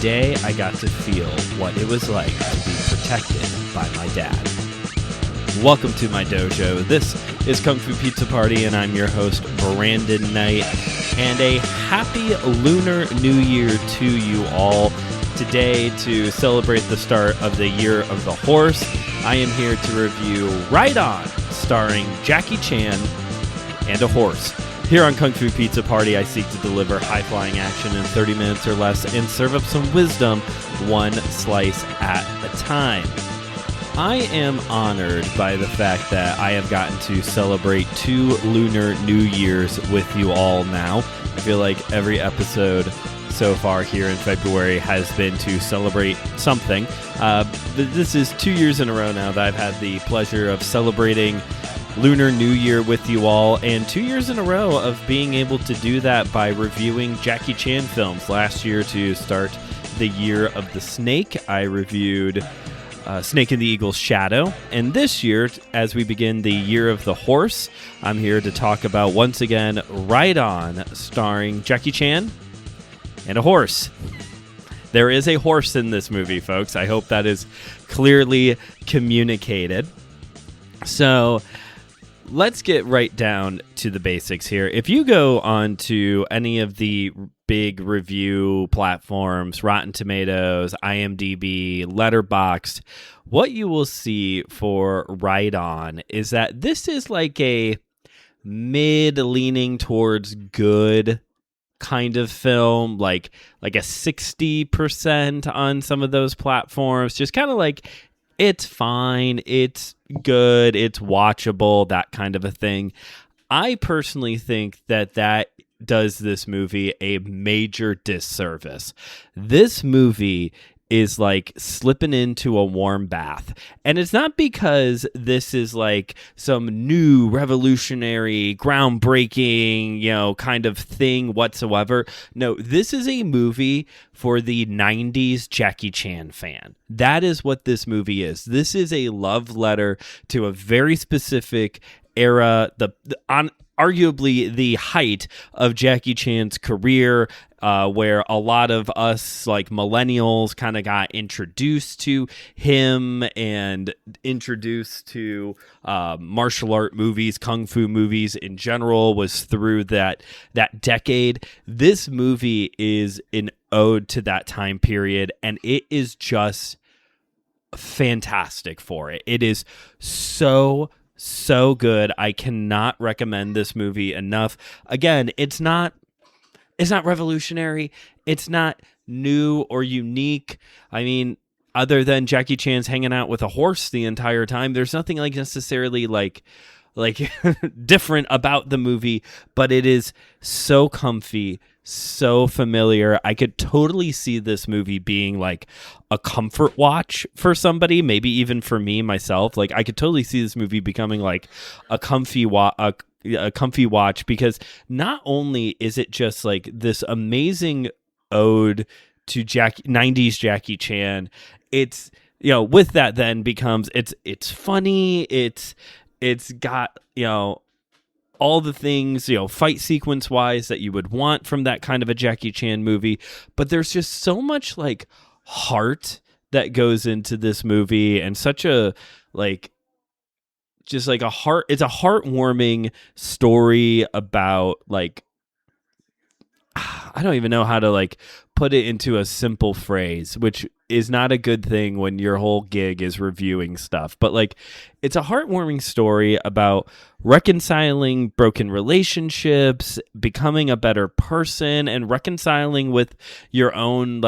today I got to feel what it was like to be protected by my dad. Welcome to my dojo. This is Kung Fu Pizza Party, and I'm your host, Brandon Knight. And a happy Lunar New Year to you all. Today, to celebrate the start of the Year of the Horse, I am here to review Ride On, starring Jackie Chan and a horse. Here on Kung Fu Pizza Party, I seek to deliver high-flying action in 30 minutes or less and serve up some wisdom one slice at a time. I am honored by the fact that I have gotten to celebrate 2 Lunar New Years with you all now. I feel like every episode so far here in February has been to celebrate something. This is 2 years in a row now that I've had the pleasure of celebrating Lunar New Year with you all, and 2 years in a row of being able to do that by reviewing Jackie Chan films. Last year, to start the Year of the Snake, I reviewed Snake and the Eagle's Shadow. And this year, as we begin the Year of the Horse, I'm here to talk about, once again, Ride On, starring Jackie Chan and a horse. There is a horse in this movie, folks. I hope that is clearly communicated. So let's get right down to the basics here. If you go on to any of the big review platforms, Rotten Tomatoes, IMDb, Letterboxd, what you will see for Ride On is that this is like a mid-leaning towards good kind of film, like a 60% on some of those platforms. Just kind of like, it's fine, it's good, it's watchable, that kind of a thing. I personally think that does this movie a major disservice. This movie is like slipping into a warm bath. And it's not because this is like some new revolutionary, groundbreaking, kind of thing whatsoever. No, this is a movie for the 90s Jackie Chan fan. That is what this movie is. This is a love letter to a very specific era, arguably the height of Jackie Chan's career, where a lot of us, like millennials, kind of got introduced to him and introduced to martial art movies, kung fu movies in general, was through that decade. This movie is an ode to that time period, and it is just fantastic for it. It is so good. I cannot recommend this movie enough. Again, it's not revolutionary. It's not new or unique. I mean, other than Jackie Chan's hanging out with a horse the entire time, there's nothing like necessarily like different about the movie, but it is so comfy, so familiar. I could totally see this movie being like a comfort watch for somebody, maybe even for me myself. Like, I could totally see this movie becoming like a comfy watch, because not only is it just like this amazing ode to 90s Jackie Chan, it's, with that then becomes it's funny, it's got, all the things, fight sequence wise that you would want from that kind of a Jackie Chan movie. But there's just so much like heart that goes into this movie, and such a it's a heartwarming story about I don't even know how to put it into a simple phrase, which is not a good thing when your whole gig is reviewing stuff. But it's a heartwarming story about reconciling broken relationships, becoming a better person, and reconciling with your own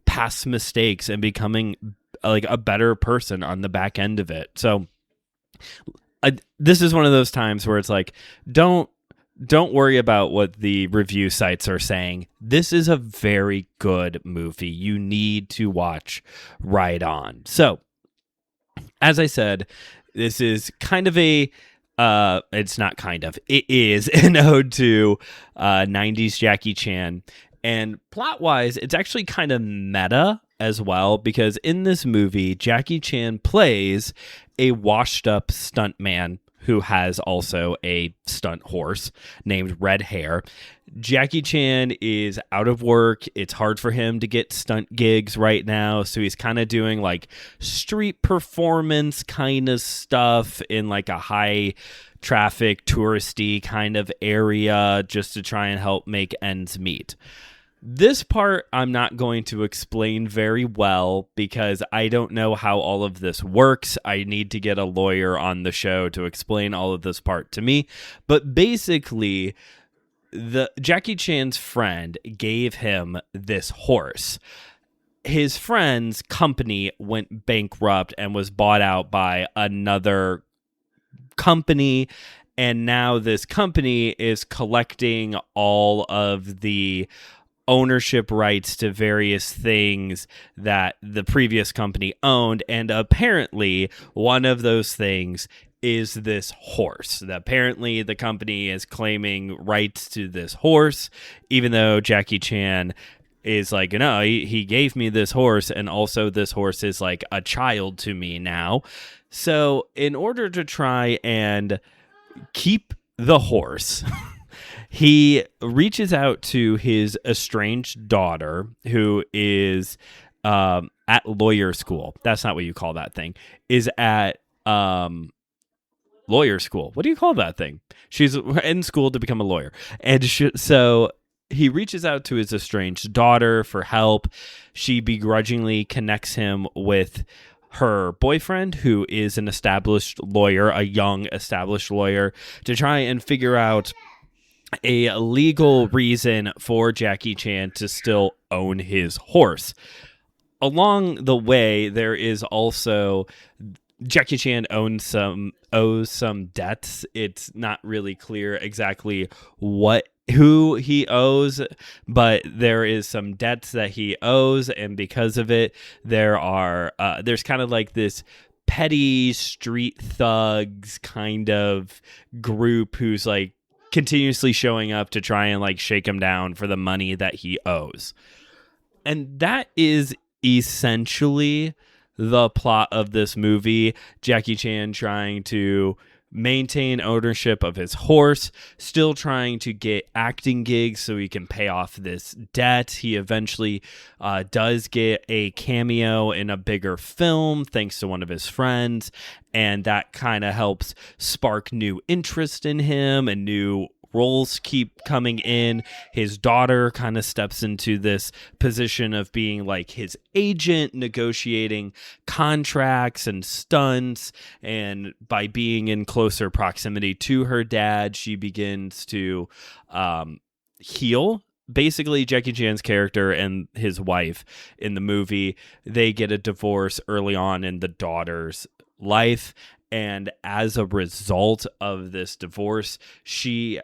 past mistakes and becoming a better person on the back end of it. So this is one of those times where it's don't worry about what the review sites are saying. This is a very good movie. You need to watch Ride On. So, as I said, this is kind of it is an ode to 90s Jackie Chan. And plot-wise, it's actually kind of meta as well, because in this movie, Jackie Chan plays a washed-up stuntman who has also a stunt horse named Red Hair. Jackie Chan is out of work. It's hard for him to get stunt gigs right now, so he's kind of doing like street performance kind of stuff in like a high traffic touristy kind of area just to try and help make ends meet. This part I'm not going to explain very well because I don't know how all of this works. I need to get a lawyer on the show to explain all of this part to me. But basically, the Jackie Chan's friend gave him this horse. His friend's company went bankrupt and was bought out by another company, and now this company is collecting all of the ownership rights to various things that the previous company owned, and apparently one of those things is this horse. Apparently the company is claiming rights to this horse, even though Jackie Chan is like, no, he gave me this horse, and also this horse is like a child to me now. So in order to try and keep the horse, he reaches out to his estranged daughter, who is at lawyer school. That's not what you call that thing. Is at lawyer school. What do you call that thing? She's in school to become a lawyer. And so he reaches out to his estranged daughter for help. She begrudgingly connects him with her boyfriend, who is an established lawyer, a young established lawyer, to try and figure out a legal reason for Jackie Chan to still own his horse. Along the way, there is also Jackie Chan owes some debts. It's not really clear exactly who he owes, but there is some debts that he owes, and because of it, there's kind of like this petty street thugs kind of group who's like continuously showing up to try and like shake him down for the money that he owes. And that is essentially the plot of this movie. Jackie Chan trying to maintain ownership of his horse, still trying to get acting gigs so he can pay off this debt. He eventually does get a cameo in a bigger film thanks to one of his friends, and that kind of helps spark new interest in him, and new roles keep coming in. His daughter kind of steps into this position of being like his agent, negotiating contracts and stunts, and by being in closer proximity to her dad, she begins to heal. Basically, Jackie Chan's character and his wife in the movie, they get a divorce early on in the daughter's life, and as a result of this divorce, she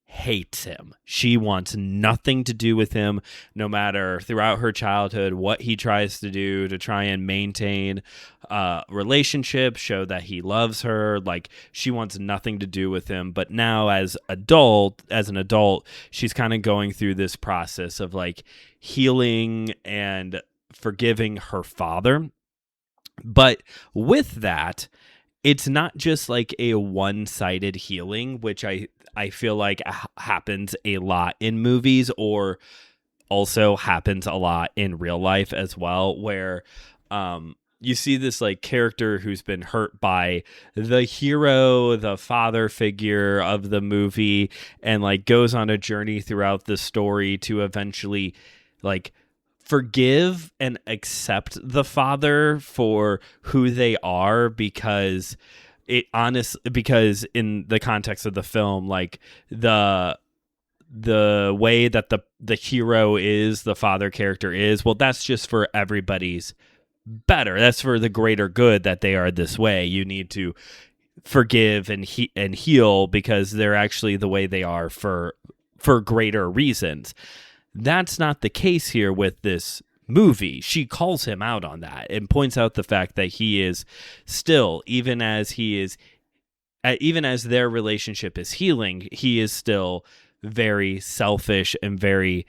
hates him. She wants nothing to do with him, no matter throughout her childhood what he tries to do to try and maintain a relationship, show that he loves her. Like, she wants nothing to do with him. But now as an adult, she's kind of going through this process of like healing and forgiving her father. But with that, it's not just like a one-sided healing, which I feel like happens a lot in movies, or also happens a lot in real life as well, where you see this like character who's been hurt by the hero, the father figure of the movie, and like goes on a journey throughout the story to eventually like forgive and accept the father for who they are, because in the context of the film, like the way that the hero is, the father character is, well, that's just for everybody's better. That's for the greater good that they are this way. You need to forgive and heal because they're actually the way they are for greater reasons. That's not the case here with this movie. She calls him out on that and points out the fact that he is still, even as their relationship is healing, he is still very selfish and very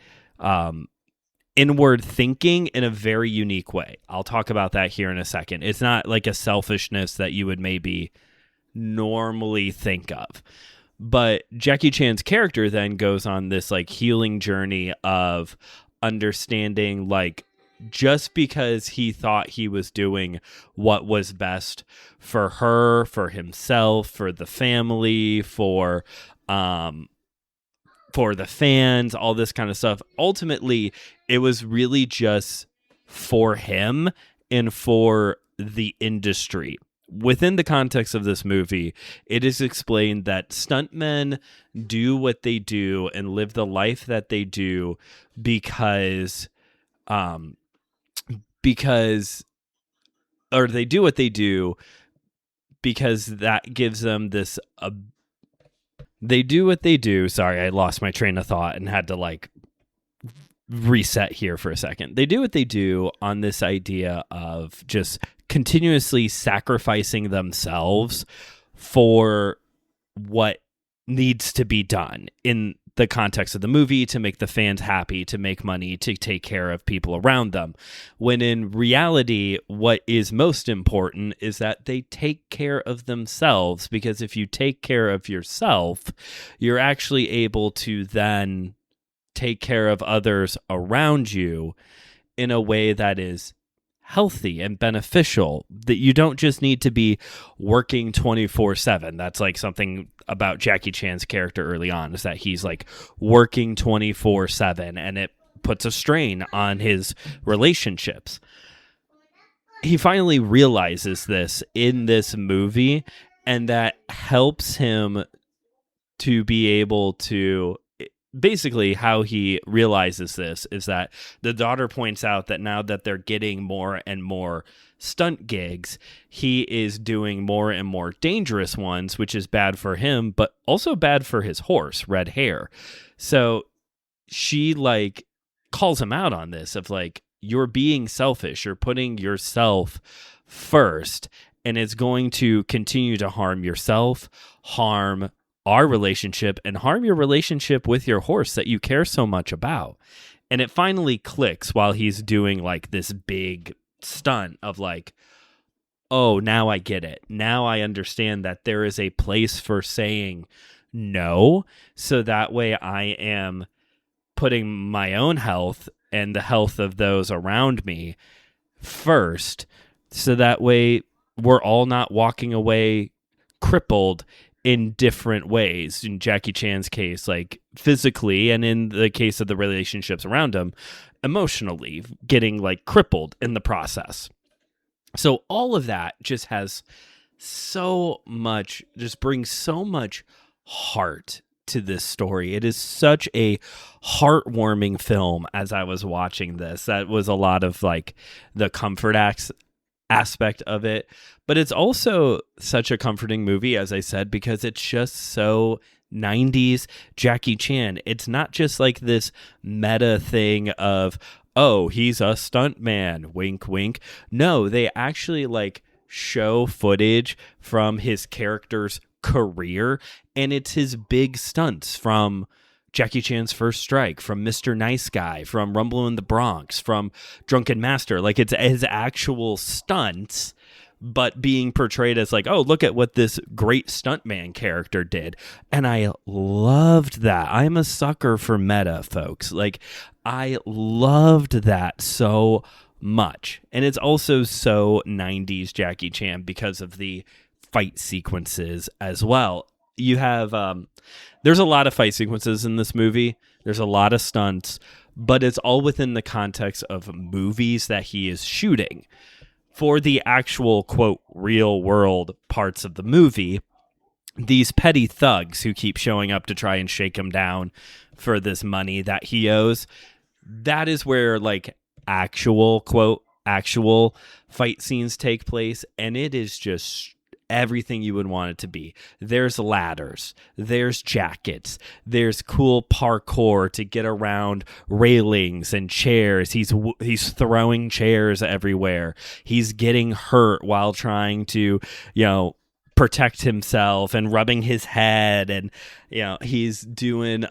inward thinking in a very unique way. I'll talk about that here in a second. It's not like a selfishness that you would maybe normally think of. But Jackie Chan's character then goes on this like healing journey of understanding, like, just because he thought he was doing what was best for her, for himself, for the family, for the fans, all this kind of stuff, ultimately it was really just for him and for the industry. Within the context of this movie, it is explained that stuntmen do what they do and live the life that they do because or they do what they do because that gives them this they do what they do. Sorry, I lost my train of thought and had to like reset here for a second. They do what they do on this idea of just continuously sacrificing themselves for what needs to be done in the context of the movie, to make the fans happy, to make money, to take care of people around them. When in reality, what is most important is that they take care of themselves, because if you take care of yourself, you're actually able to then take care of others around you in a way that is healthy and beneficial, that you don't just need to be working 24/7. That's like something about Jackie Chan's character early on, is that he's like working 24/7, and it puts a strain on his relationships. He finally realizes this in this movie, and that helps him to be able to, basically how he realizes this is that the daughter points out that now that they're getting more and more stunt gigs, he is doing more and more dangerous ones, which is bad for him, but also bad for his horse, Red Hair. So she like calls him out on this of like, you're being selfish, you're putting yourself first, and it's going to continue to harm yourself, harm our relationship, and harm your relationship with your horse that you care so much about. And it finally clicks while he's doing like this big stunt of like, oh, now I get it. Now I understand that there is a place for saying no, so that way I am putting my own health and the health of those around me first, so that way we're all not walking away crippled in different ways. In Jackie Chan's case, like physically, and in the case of the relationships around him, emotionally, getting like crippled in the process. So all of that just has so much, just brings so much heart to this story. It is such a heartwarming film. As I was watching this, that was a lot of like the comfort aspect of it, but it's also such a comforting movie, as I said, because it's just so 90s Jackie Chan. It's not just like this meta thing of, oh, he's a stunt man, wink wink. No, they actually like show footage from his character's career, and it's his big stunts from Jackie Chan's First Strike, from Mr. Nice Guy, from Rumble in the Bronx, from Drunken Master. Like, it's his actual stunts, but being portrayed as like, oh, look at what this great stuntman character did. And I loved that. I'm a sucker for meta, folks. Like, I loved that so much. And it's also so 90s Jackie Chan because of the fight sequences as well. You have there's a lot of fight sequences in this movie. There's a lot of stunts, but it's all within the context of movies that he is shooting. For the actual, quote, real world parts of the movie, these petty thugs who keep showing up to try and shake him down for this money that he owes, that is where like actual, quote, actual fight scenes take place, and it is just everything you would want it to be. There's ladders, there's jackets, there's cool parkour to get around railings and chairs. He's throwing chairs everywhere. He's getting hurt while trying to, protect himself and rubbing his head, and he's doing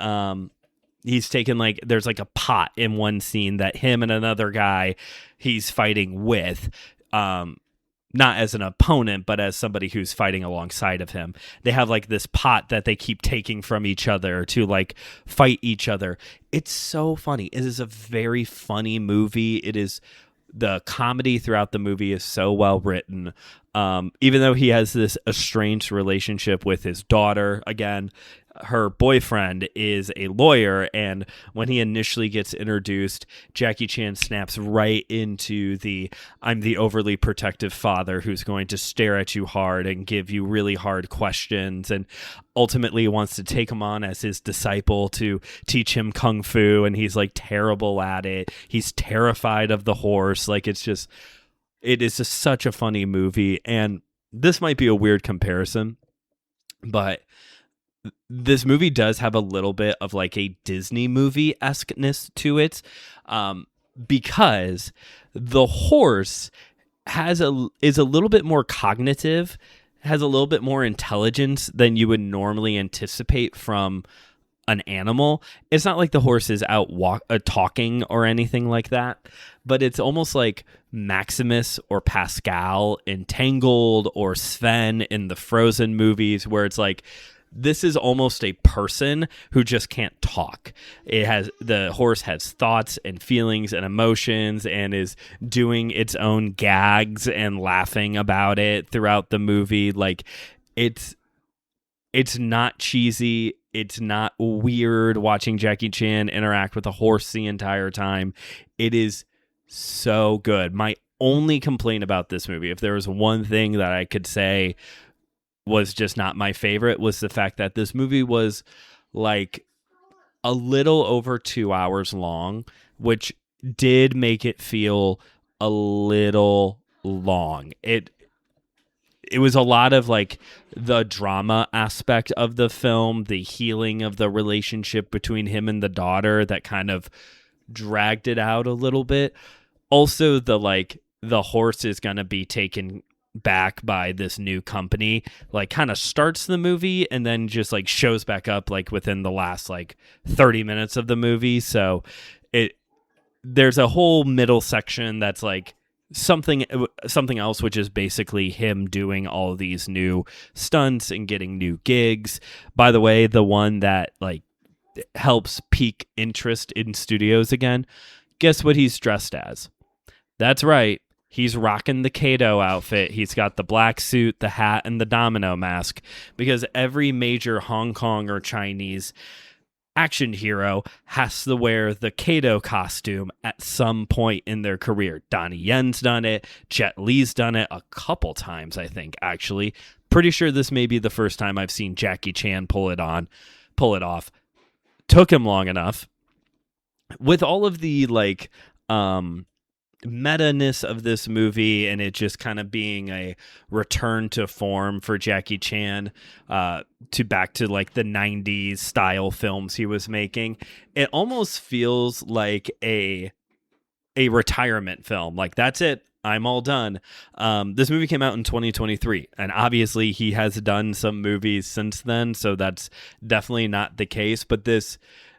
he's taken like, there's like a pot in one scene that him and another guy he's fighting with not as an opponent, but as somebody who's fighting alongside of him. They have like this pot that they keep taking from each other to like fight each other. It's so funny. It is a very funny movie. It is, the comedy throughout the movie is so well written. Even though he has this estranged relationship with his daughter, again, her boyfriend is a lawyer, and when he initially gets introduced, Jackie Chan snaps right into the I'm the overly protective father who's going to stare at you hard and give you really hard questions, and ultimately wants to take him on as his disciple to teach him kung fu, and he's like terrible at it. He's terrified of the horse. Like, it is just such a funny movie. And this might be a weird comparison, but this movie does have a little bit of like a Disney movie-esqueness to it, because the horse is a little bit more cognitive, has a little bit more intelligence than you would normally anticipate from an animal. It's not like the horse is out talking or anything like that, but it's almost like Maximus or Pascal in Tangled or Sven in the Frozen movies, where it's like, this is almost a person who just can't talk. The horse has thoughts and feelings and emotions and is doing its own gags and laughing about it throughout the movie. Like, it's not cheesy. It's not weird watching Jackie Chan interact with a horse the entire time. It is so good. My only complaint about this movie, if there was one thing that I could say was just not my favorite, was the fact that this movie was like a little over 2 hours long, which did make it feel a little long. It was a lot of like the drama aspect of the film, the healing of the relationship between him and the daughter that kind of dragged it out a little bit. Also, the horse is going to be taken back by this new company, like, kind of starts the movie and then just like shows back up like within the last like 30 minutes of the movie. So there's a whole middle section that's like something else, which is basically him doing all these new stunts and getting new gigs. By the way, the one that like helps pique interest in studios again, guess what he's dressed as? That's right. He's rocking the Kato outfit. He's got the black suit, the hat, and the domino mask, because every major Hong Kong or Chinese action hero has to wear the Kato costume at some point in their career. Donnie Yen's done it. Jet Li's done it a couple times, I think, actually. Pretty sure this may be the first time I've seen Jackie Chan pull it off. Took him long enough. With all of the like meta-ness of this movie and it just kind of being a return to form for Jackie Chan, back to like the 90s style films he was making, it almost feels like a retirement film. Like, that's it, I'm all done. This movie came out in 2023, and obviously he has done some movies since then, so that's definitely not the case. But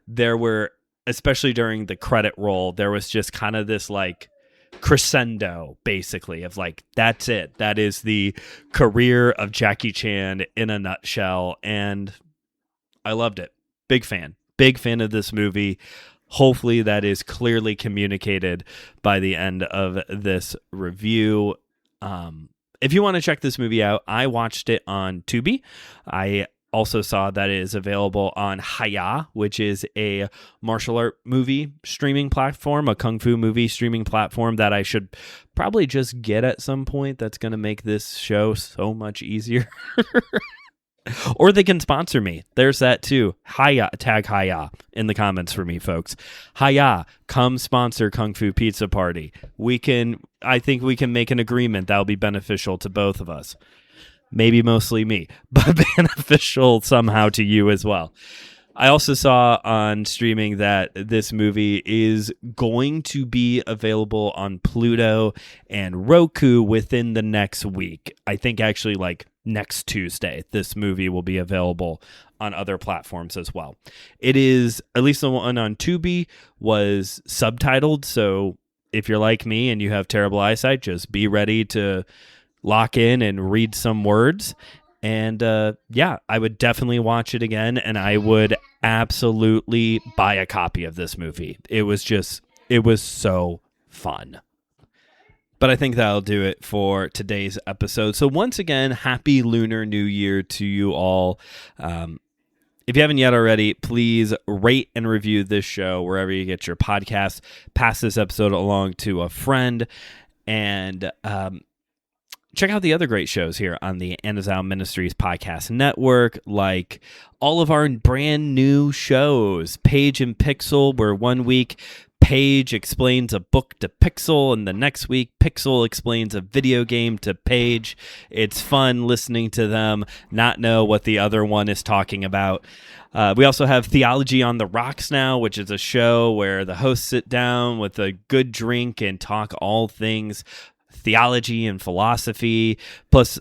there were, especially during the credit roll, there was just kind of this like crescendo, basically, of like, that's it. That is the career of Jackie Chan in a nutshell, and I loved it. Big fan of this movie. Hopefully that is clearly communicated by the end of this review. If you want to check this movie out, I watched it on Tubi. I also saw that it is available on Haya, which is a martial art movie streaming platform, a kung fu movie streaming platform that I should probably just get at some point. That's going to make this show so much easier. Or they can sponsor me. There's that too. Haya, tag Haya in the comments for me, folks. Haya, come sponsor Kung Fu Pizza Party. I think we can make an agreement that'll be beneficial to both of us. Maybe mostly me, but beneficial somehow to you as well. I also saw on streaming that this movie is going to be available on Pluto and Roku within the next week. I think actually like next Tuesday, this movie will be available on other platforms as well. It is, at least the one on Tubi, was subtitled. So if you're like me and you have terrible eyesight, just be ready to lock in and read some words. And yeah, I would definitely watch it again, and I would absolutely buy a copy of this movie. It was so fun. But I think that'll do it for today's episode. So once again, Happy Lunar New Year to you all. If you haven't yet already, please rate and review this show wherever you get your podcasts. Pass this episode along to a friend. And check out the other great shows here on the Anazao Ministries Podcast Network, like all of our brand new shows, Paige and Pixel, where 1 week Paige explains a book to Pixel, and the next week Pixel explains a video game to Paige. It's fun listening to them not know what the other one is talking about. We also have Theology on the Rocks now, which is a show where the hosts sit down with a good drink and talk all things theology and philosophy, plus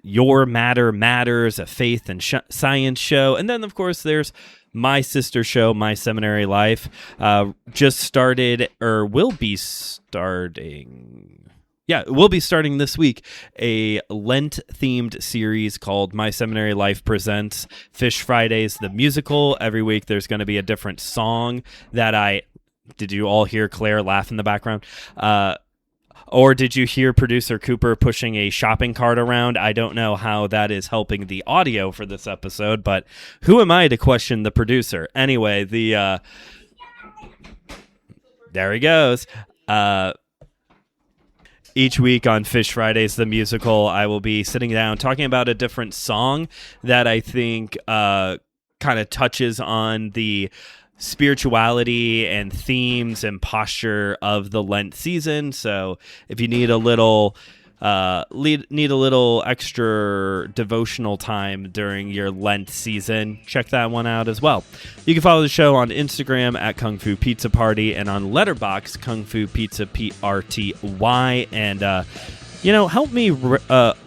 Your Matter Matters, a faith and science show. And then, of course, there's my sister show, My Seminary Life, just started, or will be starting. Yeah, we'll be starting this week a Lent-themed series called My Seminary Life Presents Fish Fridays, the musical. Every week there's going to be a different song that did you all hear Claire laugh in the background? Or did you hear producer Cooper pushing a shopping cart around? I don't know how that is helping the audio for this episode, but who am I to question the producer? Anyway, there he goes. Each week on Fish Fridays, the musical, I will be sitting down talking about a different song that I think kind of touches on the spirituality and themes and posture of the Lent season. So if you need a little extra devotional time during your Lent season, check that one out as well. You can follow the show on Instagram at KungFuPizzaPrty and on Letterboxd, KungFuPizzaPrty, and help me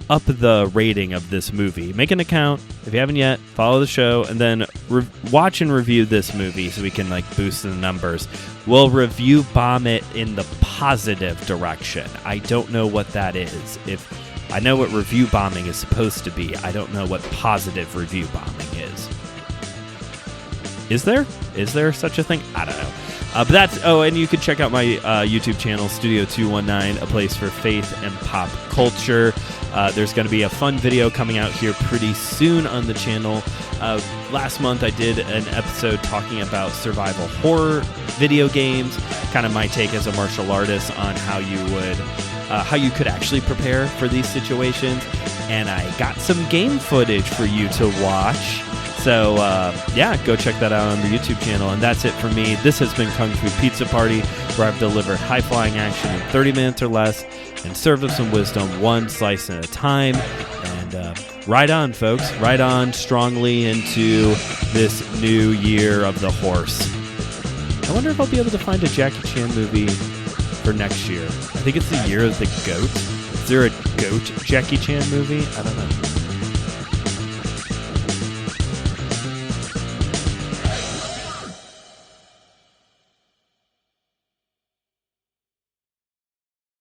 up the rating of this movie. Make an account if you haven't yet. Follow the show, and then watch and review this movie so we can boost the numbers. We'll review bomb it in the positive direction. I don't know what that is. If I know what review bombing is supposed to be, I don't know what positive review bombing is. Is there such a thing? I don't know. And you can check out my YouTube channel, Studio 219, a place for faith and pop culture. There's going to be a fun video coming out here pretty soon on the channel. Last month I did an episode talking about survival horror video games, kind of my take as a martial artist on how you could actually prepare for these situations. And I got some game footage for you to watch. So, go check that out on the YouTube channel. And that's it for me. This has been Kung Fu Pizza Party, where I've delivered high-flying action in 30 minutes or less and served up some wisdom one slice at a time. And ride on, folks. Ride on strongly into this new year of the horse. I wonder if I'll be able to find a Jackie Chan movie for next year. I think it's the year of the goat. Is there a goat Jackie Chan movie? I don't know.